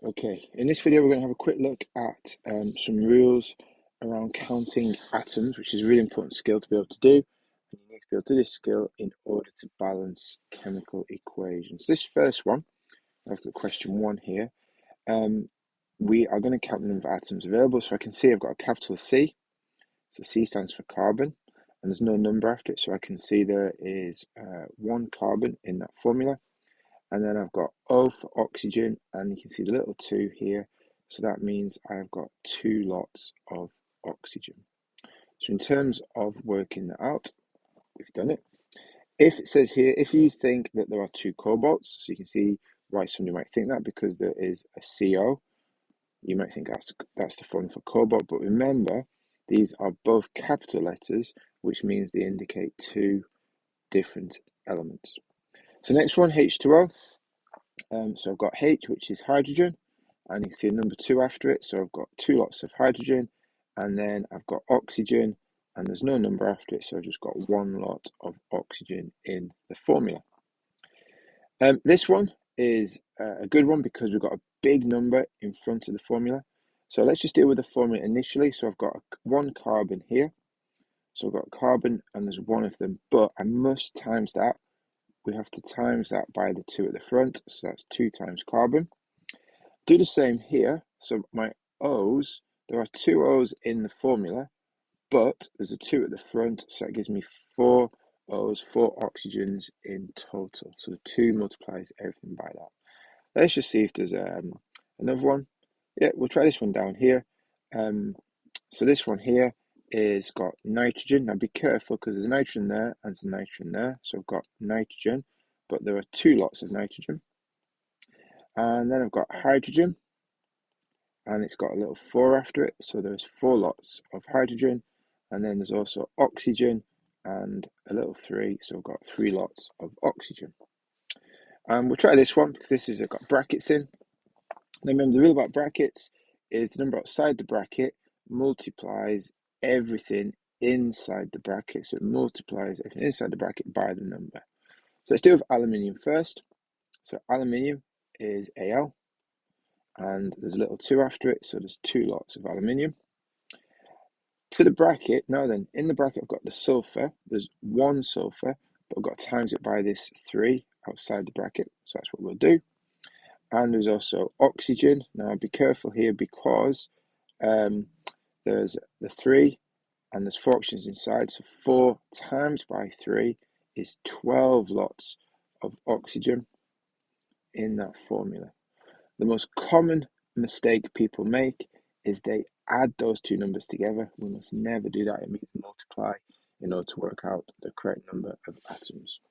Okay, in this video we're going to have a quick look at some rules around counting atoms, which is a really important skill to be able to do. And you need to be able to do this skill in order to balance chemical equations. This first one, I've got question 1 here. We are going to count the number of atoms available. So I can see I've got a capital C. So C stands for carbon, and there's no number after it. So I can see there is 1 carbon in that formula. And then I've got O for oxygen, and you can see the little 2 here. So that means I've got 2 lots of oxygen. So in terms of working that out, we've done it. If it says here, if you think that there are 2 cobalts, so you can see why somebody might think that, because there is a CO, you might think that's the formula for cobalt, but remember, these are both capital letters, which means they indicate 2 different elements. So next one, H2O. So I've got H, which is hydrogen, and you can see a number 2 after it. So I've got 2 lots of hydrogen, and then I've got oxygen, and there's no number after it. So I've just got 1 lot of oxygen in the formula. This one is a good one because we've got a big number in front of the formula. So let's just deal with the formula initially. So I've got 1 carbon here. So I've got carbon, and there's 1 of them, but I must times that. We have to times that by the 2 at the front, so that's 2 times carbon. Do the same here. So my O's, there are 2 O's in the formula, but there's a 2 at the front, so that gives me 4 O's, 4 oxygens in total. So the 2 multiplies everything by that. Let's just see if there's another one. Yeah, we'll try this one down here. So this one here is got nitrogen. Now be careful because there's nitrogen there and there's nitrogen there. So I've got nitrogen, but there are 2 lots of nitrogen. And then I've got hydrogen, and it's got a little 4 after it. So there's 4 lots of hydrogen. And then there's also oxygen and a little 3. So I've got 3 lots of oxygen. And we'll try this one because this has got brackets in. Now remember, the rule about brackets is the number outside the bracket multiplies everything inside the bracket. So it multiplies everything inside the bracket by the number. So let's deal with aluminium first. So aluminium is Al, and there's a little 2 after it, so there's 2 lots of aluminium. To the bracket, now then, in the bracket I've got the sulfur. There's 1 sulfur, but I've got to times it by this 3 outside the bracket, so that's what we'll do. And there's also oxygen. Now be careful here because there's the 3 and there's 4 oxygens inside, so 4 times by 3 is 12 lots of oxygen in that formula. The most common mistake people make is they add those 2 numbers together. We must never do that. It means multiply in order to work out the correct number of atoms.